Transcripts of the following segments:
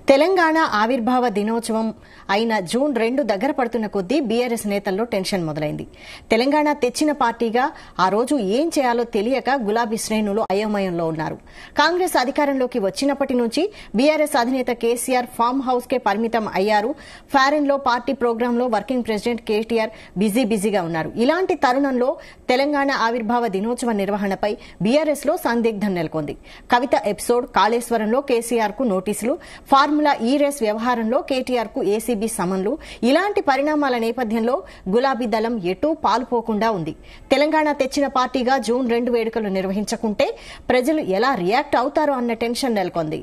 తెలంగాణ ఆవిర్భావ దినోత్సవం అయిన జూన్ 2 దగ్గర పడుతున్న కొద్దీ బీఆర్ఎస్ నేతల్లో టెన్షన్ మొదలైంది. తెలంగాణ తెచ్చిన పార్టీగా ఆ రోజు ఏం చేయాలో తెలియక గులాబీ శ్రేణులు అయోమయంలో ఉన్నారు. కాంగ్రెస్ అధికారంలోకి వచ్చినప్పటి నుంచి బీఆర్ఎస్ అధినేత కేసీఆర్ ఫామ్ హౌస్ కే పరిమితం అయ్యారు. ఫారిన్ లో పార్టీ ప్రోగ్రాంలో వర్కింగ్ ప్రెసిడెంట్ కేటీఆర్ బిజీగా ఉన్నారు. ఇలాంటి తరుణంలో తెలంగాణ ఆవిర్భావ దినోత్సవ నిర్వహణపై బీఆర్ఎస్ లో సందిగ్ధం నెలకొంది. కవిత ఎపిసోడ్, కాళేశ్వరంలో కేసీఆర్ కు నోటీసులు, ఫార్ములా ఈ రేస్ వ్యవహారంలో కేటీఆర్ కు ఏసీబీ సమన్లు, ఇలాంటి పరిణామాల నేపథ్యంలో గులాబీ దళం ఎటూ పాలుపోకుండా ఉంది. తెలంగాణ తెచ్చిన పార్టీగా జూన్ 2 వేడుకలు నిర్వహించకుంటే ప్రజలు ఎలా రియాక్ట్ అవుతారో అన్న టెన్షన్ నెలకొంది.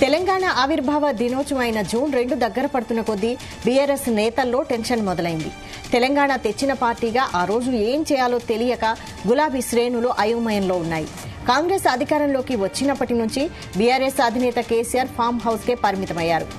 తెలంగాణ ఆవిర్భావ దినోత్సవం అయిన జూన్ 2 దగ్గర పడుతున్న కొద్దీ బీఆర్ఎస్ నేతల్లో టెన్షన్ మొదలైంది. తెలంగాణ తెచ్చిన పార్టీగా ఆ రోజు ఏం చేయాలో తెలియక గులాబీ శ్రేణులు అయోమయంలో ఉన్నాయి. కాంగ్రెస్ అధికారంలోకి వచ్చినప్పటి నుంచి బీఆర్ఎస్ అధినేత కేసీఆర్ ఫామ్ హౌస్ కే పరిమితమయ్యారు.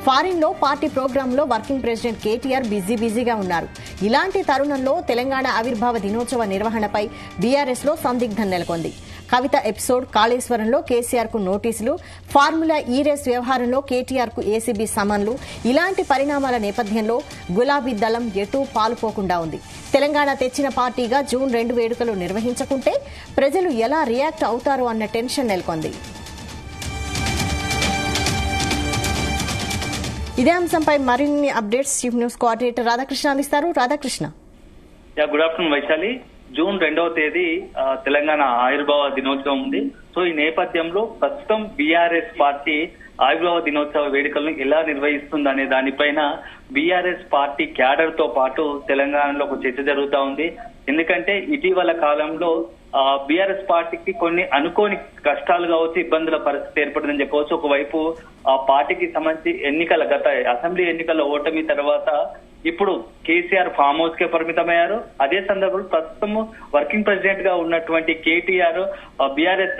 ఫారిన్ లో పార్టీ ప్రోగ్రాంలో వర్కింగ్ ప్రెసిడెంట్ కేటీఆర్ బిజీగా ఉన్నారు. ఇలాంటి తరుణంలో తెలంగాణ ఆవిర్భావ దినోత్సవ నిర్వహణపై బీఆర్ఎస్ లో సందిగ్ధం నెలకొంది. కవిత ఎపిసోడ్, కాళేశ్వరంలో కేసీఆర్ కు నోటీసులు, ఫార్ములా ఈ రేస్ వ్యవహారంలో కేటీఆర్ కు ఏసీబీ సమన్లు, ఇలాంటి పరిణామాల నేపథ్యంలో గులాబీ దళం ఎటూ పాలుపోకుండా ఉంది. తెలంగాణ తెచ్చిన పార్టీగా జూన్ 2 వేడుకలు నిర్వహించకుంటే ప్రజలు ఎలా రియాక్ట్ అవుతారో అన్న టెన్షన్ నెలకొంది. ఇదే అంశంపై మరిన్ని updates chief news coordinator Radhakrishna అందిస్తారు. Radhakrishna. Good afternoon Vaishali. June 2వ తేదీ తెలంగాణ ఆవిర్భావ దినోత్సవం ఉంది. సో ఈ నేపథ్యంలో ప్రస్తుతం బీఆర్ఎస్ పార్టీ ఆవిర్భావ దినోత్సవ వేడుకలను ఎలా నిర్వహిస్తుంది అనే దానిపైన బీఆర్ఎస్ పార్టీ క్యాడర్ తో పాటు తెలంగాణలో ఒక చర్చ జరుగుతా ఉంది. ఎందుకంటే ఇటీవల కాలంలో బీఆర్ఎస్ పార్టీకి కొన్ని అనుకోని కష్టాలు కావచ్చు, ఇబ్బందుల పరిస్థితి ఏర్పడిందని చెప్పవచ్చు. ఒకవైపు ఆ పార్టీకి సంబంధించి గత అసెంబ్లీ ఎన్నికల ఓటమి తర్వాత ఇప్పుడు కేసీఆర్ ఫామ్ హౌస్ కే పరిమితమయ్యారు. అదే సందర్భంలో ప్రస్తుతం వర్కింగ్ ప్రెసిడెంట్ గా ఉన్నటువంటి కేటీఆర్ బీఆర్ఎస్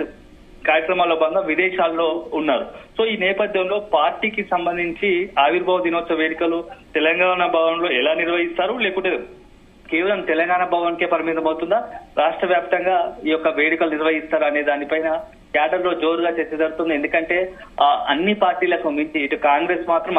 కార్యక్రమాల్లో భాగంగా విదేశాల్లో ఉన్నారు. సో ఈ నేపథ్యంలో పార్టీకి సంబంధించి ఆవిర్భావ దినోత్సవ వేడుకలు తెలంగాణ భవన్లో ఎలా నిర్వహిస్తారు, లేకుంటే కేవలం తెలంగాణ భవన్ కే పరిమితం అవుతుందా, రాష్ట్ర వ్యాప్తంగా ఈ యొక్క వేడుకలు నిర్వహిస్తారా అనే దానిపైన క్యాడర్ లో జోరుగా చర్చ జరుగుతుంది. ఎందుకంటే అన్ని పార్టీలకు మించి ఇటు కాంగ్రెస్ మాత్రం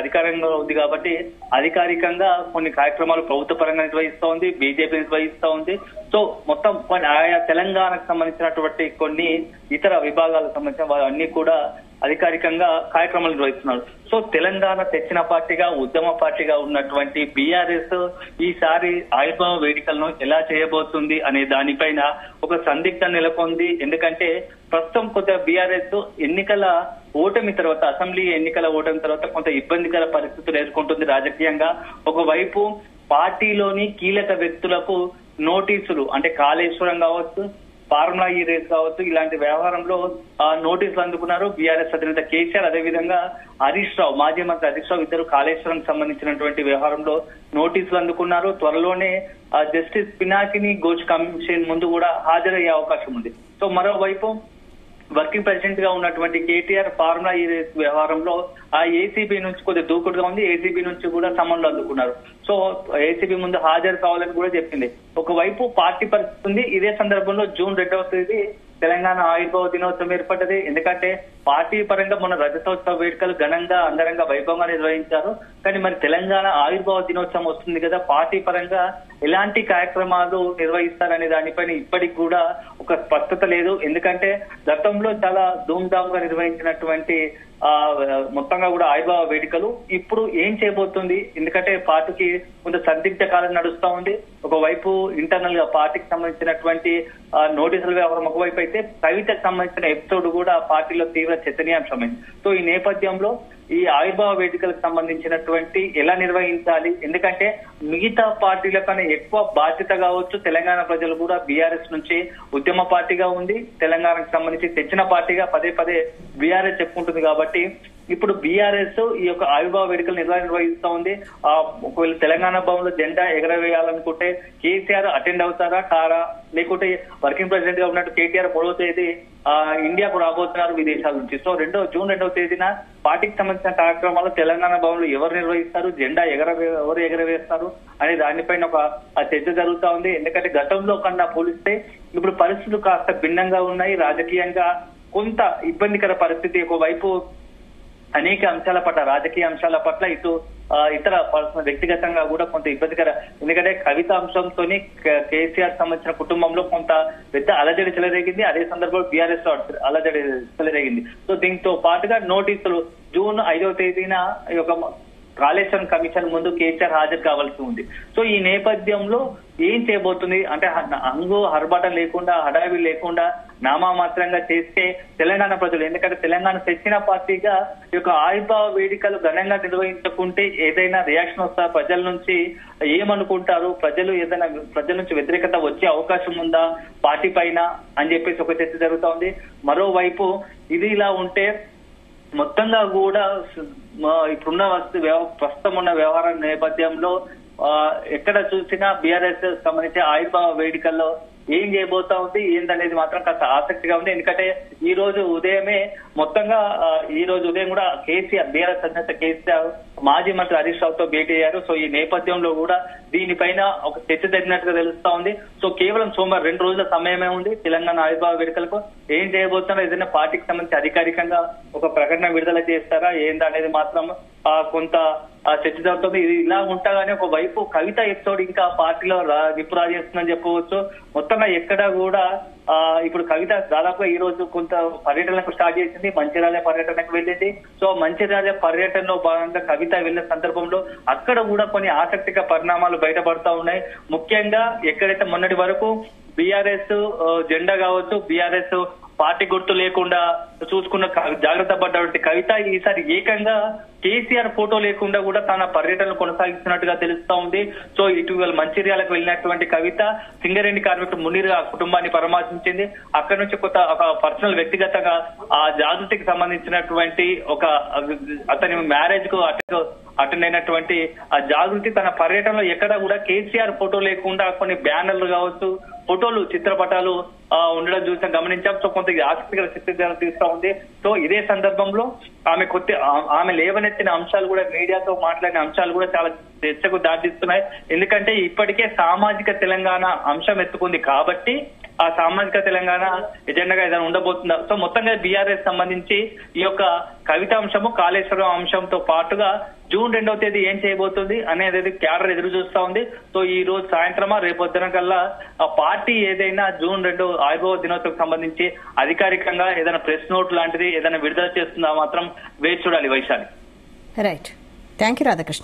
అధికారంలో ఉంది కాబట్టి అధికారికంగా కొన్ని కార్యక్రమాలు ప్రభుత్వ పరంగా నిర్వహిస్తూ ఉంది, బీజేపీ నిర్వహిస్తూ ఉంది. సో మొత్తం ఆయా తెలంగాణకు సంబంధించినటువంటి కొన్ని ఇతర విభాగాలకు సంబంధించిన వారు అన్ని కూడా అధికారికంగా కార్యక్రమాలు నిర్వహిస్తున్నారు. సో తెలంగాణ తెచ్చిన పార్టీగా, ఉద్యమ పార్టీగా ఉన్నటువంటి బీఆర్ఎస్ ఈసారి ఆవిర్భావ వేడుకలను ఎలా చేయబోతుంది అనే దానిపైన ఒక సందిగ్ధం నెలకొంది. ఎందుకంటే ప్రస్తుతం కొంత బీఆర్ఎస్ ఎన్నికల ఓటమి తర్వాత, అసెంబ్లీ ఎన్నికల ఓటమి తర్వాత కొంత ఇబ్బందికర పరిస్థితులు ఎదుర్కొంటుంది రాజకీయంగా. ఒకవైపు పార్టీలోని కీలక వ్యక్తులకు నోటీసులు, అంటే కాళేశ్వరం కావచ్చు, ఫార్ములా ఈ రేస్ కావచ్చు, ఇలాంటి వ్యవహారంలో నోటీసులు అందుకున్నారు బీఆర్ఎస్ అధినేత కేసీఆర్. అదేవిధంగా హరీష్ రావు, మాజీ మంత్రి హరీష్ రావు ఇద్దరు కాళేశ్వరం సంబంధించినటువంటి వ్యవహారంలో నోటీసులు అందుకున్నారు. త్వరలోనే జస్టిస్ పినాకిని ఘోష్ కమిషన్ ముందు కూడా హాజరయ్యే అవకాశం ఉంది. సో మరోవైపు వర్కింగ్ ప్రెసిడెంట్ గా ఉన్నటువంటి కేటీఆర్ ఫార్ములా ఈ రేస్ వ్యవహారంలో ఆ ఏసీబీ నుంచి కొద్దిగా దూకుడుగా ఉంది. ఏసీబీ నుంచి కూడా సమన్లు అందుకున్నారు. సో ఏసీబీ ముందు హాజరు కావాలని కూడా చెప్పింది. ఒకవైపు పార్టీ పరిస్థితి ఉంది. ఇదే సందర్భంలో జూన్ 2వ తేదీ తెలంగాణ ఆవిర్భావ దినోత్సవం ఏర్పడ్డది. ఎందుకంటే పార్టీ పరంగా మొన్న రజతోత్సవ వేడుకలు ఘనంగా అంగరంగ వైభవంగా నిర్వహించారు. కానీ మరి తెలంగాణ ఆవిర్భావ దినోత్సవం వస్తుంది కదా, పార్టీ పరంగా ఎలాంటి కార్యక్రమాలు నిర్వహిస్తారనే దానిపైన ఇప్పటికి కూడా ఒక స్పష్టత లేదు. ఎందుకంటే గతంలో చాలా ధూమ్ధామ్ గా నిర్వహించినటువంటి మొత్తంగా కూడా ఆవిర్భావ వేడుకలు ఇప్పుడు ఏం చేయబోతుంది, ఎందుకంటే పార్టీకి కొంత సందిగ్ధ కాలం నడుస్తా ఉంది. ఒకవైపు ఇంటర్నల్ గా పార్టీకి సంబంధించినటువంటి నోటీసుల వ్యవహారం ఒకవైపు అయితే, కవితకు సంబంధించిన ఎపిసోడ్ కూడా పార్టీలో తీవ్ర చర్చనీయాంశమైంది. సో ఈ నేపథ్యంలో ఈ ఆవిర్భావ వేదికలకు సంబంధించినటువంటి ఎలా నిర్వహించాలి, ఎందుకంటే మిగతా పార్టీల కన్నా ఎక్కువ బాధ్యత కావచ్చు తెలంగాణ ప్రజలు కూడా బీఆర్ఎస్ నుంచి ఉద్యమ పార్టీగా ఉంది, తెలంగాణకు సంబంధించి తెచ్చిన పార్టీగా పదే పదే బీఆర్ఎస్ చెప్పుకుంటుంది కాబట్టి ఇప్పుడు బీఆర్ఎస్ ఈ యొక్క ఆవిర్భావ వేడుకలు నిర్వహిస్తా ఉంది. ఒకవేళ తెలంగాణ భవన్ లో జెండా ఎగరవేయాలనుకుంటే కేసీఆర్ అటెండ్ అవుతారా కారా, లేకుంటే వర్కింగ్ ప్రెసిడెంట్ గా ఉన్నట్టు కేటీఆర్ 3వ తేదీ ఇండియాకు రాబోతున్నారు విదేశాల నుంచి. సో జూన్ 2వ తేదీన పార్టీకి సంబంధించిన కార్యక్రమాలు తెలంగాణ భవన్ లో ఎవరు నిర్వహిస్తారు, జెండా ఎవరు ఎగరవేస్తారు అనే దానిపైన ఒక చర్చ జరుగుతా ఉంది. ఎందుకంటే గతంలో కన్నా పోలిస్తే ఇప్పుడు పరిస్థితులు కాస్త భిన్నంగా ఉన్నాయి. రాజకీయంగా కొంత ఇబ్బందికర పరిస్థితి. ఒకవైపు అనేక అంశాల పట్ల, రాజకీయ అంశాల పట్ల, ఇటు ఇతర వ్యక్తిగతంగా కూడా కొంత ఇబ్బందికర. ఎందుకంటే కవిత అంశంతో కేసీఆర్ సంబంధించిన కుటుంబంలో కొంత పెద్ద అలజడి చెలరేగింది. అదే సందర్భంలో బీఆర్ఎస్ లో అలజడి చెలరేగింది. సో దీంతో పాటుగా నోటీసులు జూన్ 5వ తేదీన ఈ యొక్క కాళేశ్వరం కమిషన్ ముందు కేసీఆర్ హాజరు కావాల్సి ఉంది. సో ఈ నేపథ్యంలో ఏం చేయబోతుంది అంటే అంగు హర్బాట లేకుండా, హడావి లేకుండా నామమాత్రంగా చేస్తే తెలంగాణ ప్రజలు, ఎందుకంటే తెలంగాణ తెచ్చిన పార్టీగా ఈ యొక్క ఆవిర్భావ వేడుకలు ఘనంగా నిర్వహించుకుంటే ఏదైనా రియాక్షన్ వస్తా, ప్రజల నుంచి ఏమనుకుంటారు, ప్రజల నుంచి వ్యతిరేకత వచ్చే అవకాశం ఉందా పార్టీ పైన అని చెప్పేసి ఒక చర్చ జరుగుతా ఉంది. మరోవైపు ఇది ఇలా ఉంటే మొత్తంగా కూడా ఇప్పుడున్న ప్రస్తుతం ఉన్న వ్యవహారం నేపథ్యంలో ఎక్కడ చూసినా బీఆర్ఎస్ సంబంధించి ఆవిర్భావ వేడుకల్లో ఏం చేయబోతా ఉంది ఏందనేది మాత్రం కాస్త ఆసక్తిగా ఉంది. ఎందుకంటే ఈ రోజు ఉదయం కూడా కేసీఆర్, బీఆర్ఎస్ అధినేత కేసీఆర్ మాజీ మంత్రి హరీష్ రావుతో భేటీ అయ్యారు. సో ఈ నేపథ్యంలో కూడా దీనిపైన ఒక చర్చ జరిగినట్టుగా తెలుస్తా ఉంది. సో కేవలం సోమవారం 2 రోజుల సమయమే ఉంది తెలంగాణ ఆవిర్భావ వేడుకలకు. ఏం చేయబోతున్నా, ఏదైనా పార్టీకి సంబంధించి అధికారికంగా ఒక ప్రకటన విడుదల చేస్తారా ఏందనేది మాత్రం కొంత చర్చ జరుగుతుంది. ఇది ఇలా ఉంటాగానే ఒక వైపు కవిత ఎపిసోడ్ ఇంకా పార్టీలో నిప్పు రాజేస్తుందని చెప్పవచ్చు. మొత్తంగా ఎక్కడ కూడా ఇప్పుడు కవిత దాదాపుగా ఈ రోజు కొంత పర్యటనకు స్టార్ట్ చేసింది. మంచిర్యాల పర్యటనకు వెళ్ళింది. సో మంచిర్యాల పర్యటనలో భాగంగా కవిత వెళ్ళిన సందర్భంలో అక్కడ కూడా కొన్ని ఆసక్తికర పరిణామాలు బయటపడతా ఉన్నాయి. ముఖ్యంగా ఎక్కడైతే మొన్నటి వరకు బీఆర్ఎస్ జెండా కావచ్చు, బీఆర్ఎస్ పార్టీ గుర్తు లేకుండా చూసుకున్న జాగ్రత్త పడ్డటువంటి కవిత ఈసారి ఏకంగా కేసీఆర్ ఫోటో లేకుండా కూడా తన పర్యటనలు కొనసాగిస్తున్నట్టుగా తెలుస్తా ఉంది. సో ఇటీవల మంచిర్యాలకు వెళ్ళినటువంటి కవిత సింగరేణి కార్మికుడు మునీర్ కుటుంబాన్ని పరామర్శించింది. అక్కడి నుంచి ఒక పర్సనల్ వ్యక్తిగతంగా ఆ జాగృతికి సంబంధించినటువంటి అతని మ్యారేజ్ కు అటెండ్ అయినటువంటి ఆ జాగృతి తన పర్యటనలో ఎక్కడా కూడా కేసీఆర్ ఫోటో లేకుండా కొన్ని బ్యానర్లు కావచ్చు, ఫోటోలు, చిత్రపటాలు ఉండడం చూసి గమనించాం. సో కొంత ఆసక్తికర చిత్రీకరణ తీస్తా ఉంది. సో ఇదే సందర్భంలో ఆమె లేవనెత్తిన అంశాలు కూడా, మీడియాతో మాట్లాడిన అంశాలు కూడా చాలా చర్చకు దారితీస్తున్నాయి. ఎందుకంటే ఇప్పటికే సామాజిక తెలంగాణ అంశం ఎత్తుకుంది కాబట్టి ఆ సామాజిక తెలంగాణ ఎజెండాగా ఏదైనా ఉండబోతుందా. సో మొత్తంగా బీఆర్ఎస్ సంబంధించి ఈ యొక్క కవిత అంశము, కాళేశ్వరం అంశంతో పాటుగా జూన్ 2వ తేదీ ఏం చేయబోతుంది అనేది క్యాడర్ ఎదురు చూస్తా ఉంది. సో ఈ రోజు సాయంత్రమా రేపొద్దున కల్లా ఆ పార్టీ ఏదైనా జూన్ 2 ఆవిర్భావ దినోత్సవం సంబంధించి అధికారికంగా ఏదైనా ప్రెస్ నోట్ లాంటిది ఏదైనా విడుదల చేస్తుందా మాత్రం వేచి చూడాలి Vaishali. Right, thank you Radhakrishna.